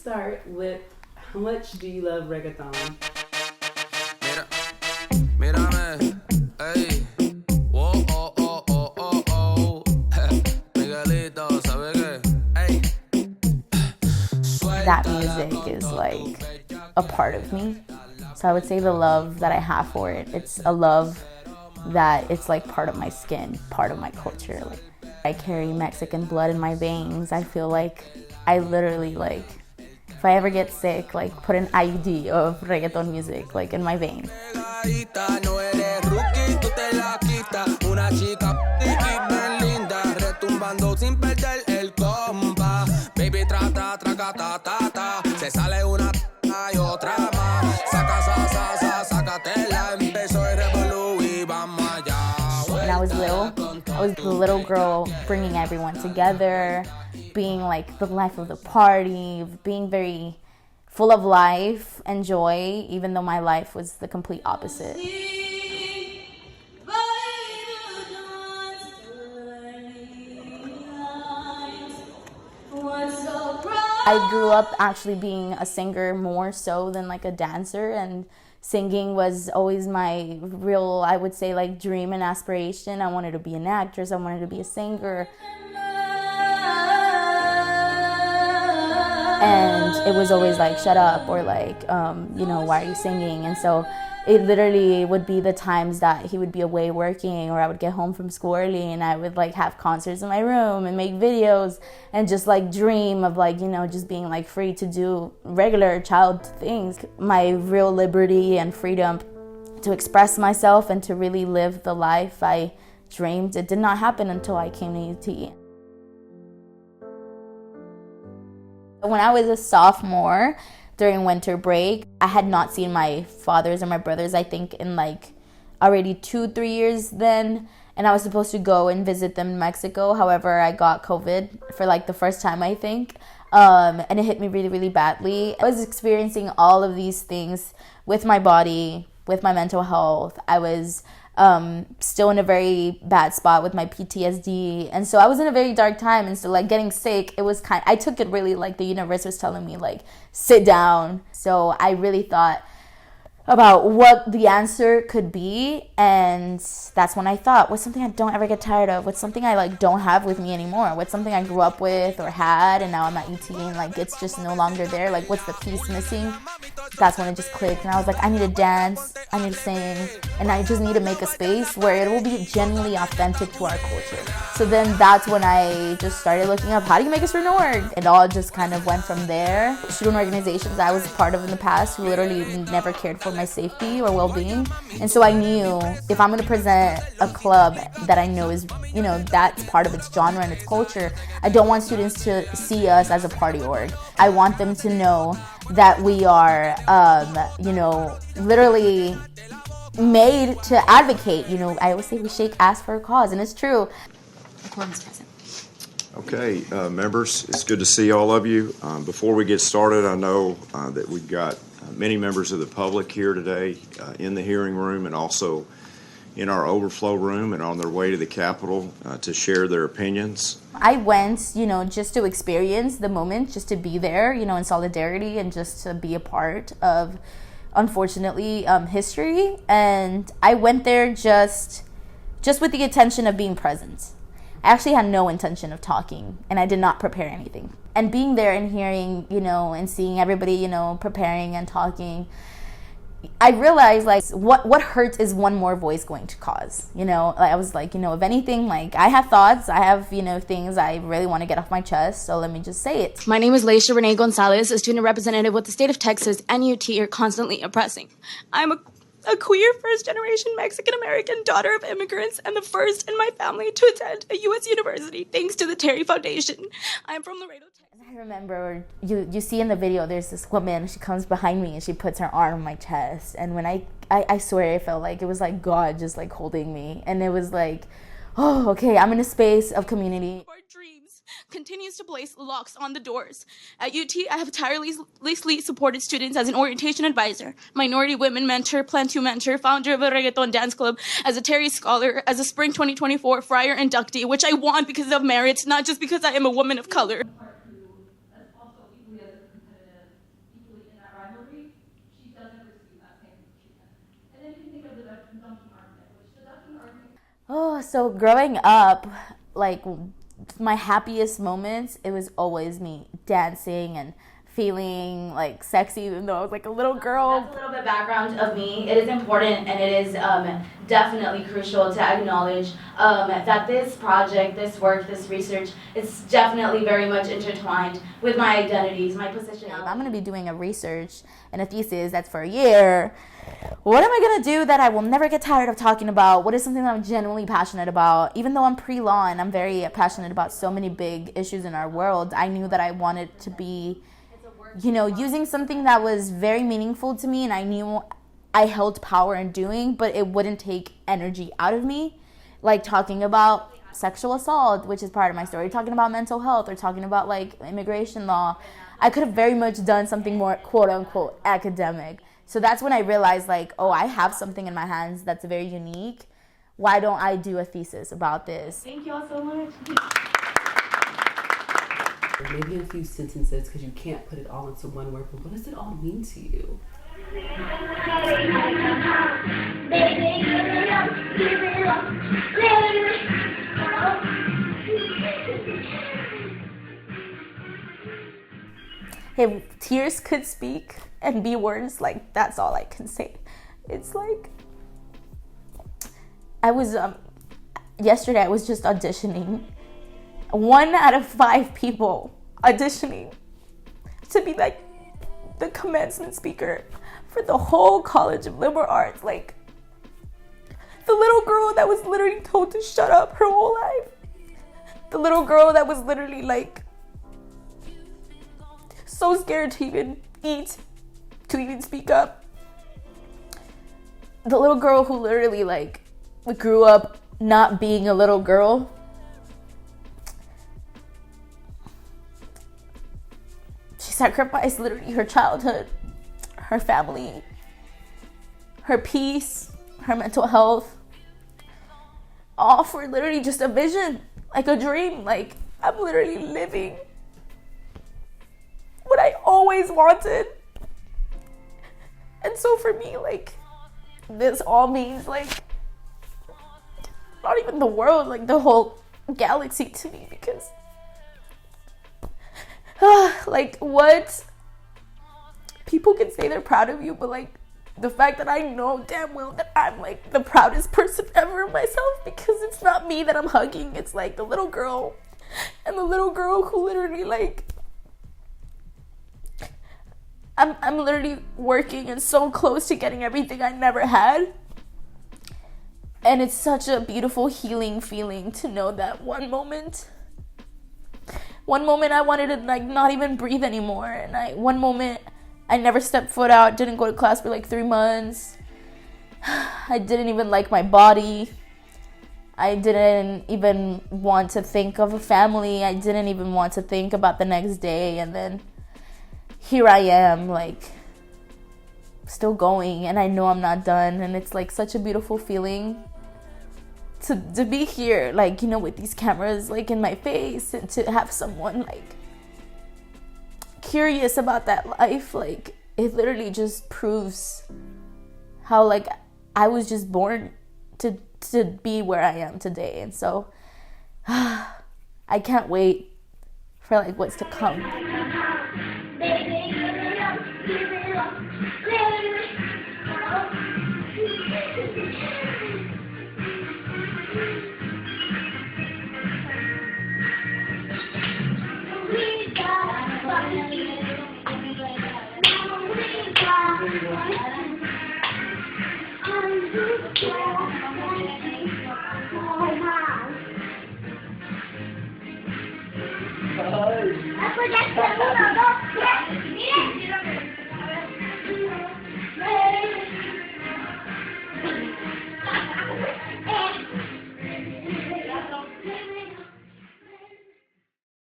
start with how much do you love reggaeton? Mírame, ey, oh, oh, oh, oh, oh, oh, Miguelito, ¿sabe qué? Ey. That music is like a part of me. So I would say the love that I have for it, it's a love that it's like part of my skin, part of my culture. Like, I carry Mexican blood in my veins. I feel like I literally like, if I ever get sick, like put an IUD of reggaeton music like in my veins. When I was little, I was the little girl bringing everyone together, being like the life of the party, being very full of life and joy, even though my life was the complete opposite. I grew up actually being a singer more so than like a dancer, and singing was always my real, I would say, like dream and aspiration. I wanted to be an actress, I wanted to be a singer. And it was always like, shut up, or like, why are you singing? And so it literally would be the times that he would be away working, or I would get home from school early and I would like have concerts in my room and make videos and just like dream of like, just being like free to do regular child things. My real liberty and freedom to express myself and to really live the life I dreamed, it did not happen until I came to UT. When I was a sophomore during winter break, I had not seen my fathers or my brothers, I think, in like already 2-3 years then. And I was supposed to go and visit them in Mexico. However, I got COVID for like the first time, I think. And it hit me really, really badly. I was experiencing all of these things with my body, with my mental health. I was still in a very bad spot with my PTSD, and so I was in a very dark time. And so like getting sick, it was I took it really like the universe was telling me like, sit down. So I really thought about what the answer could be, and that's when I thought, what's something I don't ever get tired of? What's something I like don't have with me anymore? What's something I grew up with or had, and now I'm at UT and like it's just no longer there? Like, what's the piece missing? That's when it just clicked, and I was like, I need to dance, I need to sing, and I just need to make a space where it will be genuinely authentic to our culture. So then that's when I just started looking up, how do you make a student org? It all just kind of went from there. Student organizations I was part of in the past who literally never cared for my safety or well-being. And so I knew if I'm going to present a club that I know is, that's part of its genre and its culture, I don't want students to see us as a party org. I want them to know that we are, literally made to advocate. I always say we shake ass for a cause, and it's true. Quorum's present. Okay, members, it's good to see all of you. Before we get started, I know that we've got many members of the public here today in the hearing room and also in our overflow room and on their way to the Capitol to share their opinions. I went, just to experience the moment, just to be there, in solidarity and just to be a part of, unfortunately, history. And I went there just with the intention of being present. I actually had no intention of talking, and I did not prepare anything. And being there and hearing, and seeing everybody, preparing and talking, I realized, like, what hurts is one more voice going to cause, I was like, if anything, like, I have thoughts, I have, things I really want to get off my chest, so let me just say it. My name is Leisha Renee Gonzalez, a student representative with the state of Texas, and UT are constantly oppressing. I'm a queer first-generation Mexican-American daughter of immigrants and the first in my family to attend a U.S. university thanks to the Terry Foundation. I'm from Laredo, Texas. I remember you see in the video, there's this woman, she comes behind me and she puts her arm on my chest. And when I swear I felt like it was like God just like holding me. And it was like, oh, okay, I'm in a space of community. Our dreams continues to place locks on the doors. At UT, I have tirelessly supported students as an orientation advisor, minority women mentor, plan to mentor, founder of a reggaeton dance club, as a Terry scholar, as a spring 2024 Friar inductee, which I want because of merit, not just because I am a woman of color. Oh, so growing up, like my happiest moments, it was always me dancing and feeling like sexy, even though I was like a little girl. That's a little bit background of me. It is important and it is definitely crucial to acknowledge that this project, this work, this research, is definitely very much intertwined with my identities, my position. I'm going to be doing a research and a thesis that's for a year. What am I going to do that I will never get tired of talking about? What is something that I'm genuinely passionate about? Even though I'm pre-law and I'm very passionate about so many big issues in our world, I knew that I wanted to be, you know, using something that was very meaningful to me and I knew I held power in doing, but it wouldn't take energy out of me. Like talking about sexual assault, which is part of my story, talking about mental health or talking about like immigration law. I could have very much done something more quote unquote academic. So that's when I realized like, oh, I have something in my hands that's very unique. Why don't I do a thesis about this? Thank you all so much. Maybe in a few sentences, because you can't put it all into one word, but what does it all mean to you? If tears could speak and be words, like that's all I can say. It's like I was yesterday I was just auditioning. 1 out of 5 people auditioning to be like the commencement speaker for the whole College of Liberal Arts. Like the little girl that was literally told to shut up her whole life. The little girl that was literally like so scared to even eat, to even speak up. The little girl who literally like grew up not being a little girl. She sacrificed literally her childhood, her family, her peace, her mental health, all for literally just a vision, like a dream. Like I'm literally living what I always wanted. And so for me, like, this all means like not even the world, like the whole galaxy to me, because like what people can say they're proud of you, but like the fact that I know damn well that I'm like the proudest person ever of myself, because it's not me that I'm hugging, it's like the little girl, and the little girl who literally like I'm literally working and so close to getting everything I never had. And it's such a beautiful healing feeling to know that one moment I wanted to like not even breathe anymore, and one moment I never stepped foot out, didn't go to class for like 3 months. I didn't even like my body. I didn't even want to think of a family. I didn't even want to think about the next day, and then here I am, like still going, and I know I'm not done, and it's like such a beautiful feeling to be here, like, you know, with these cameras like in my face, and to have someone like curious about that life. Like it literally just proves how like I was just born to be where I am today. And so I can't wait for like what's to come.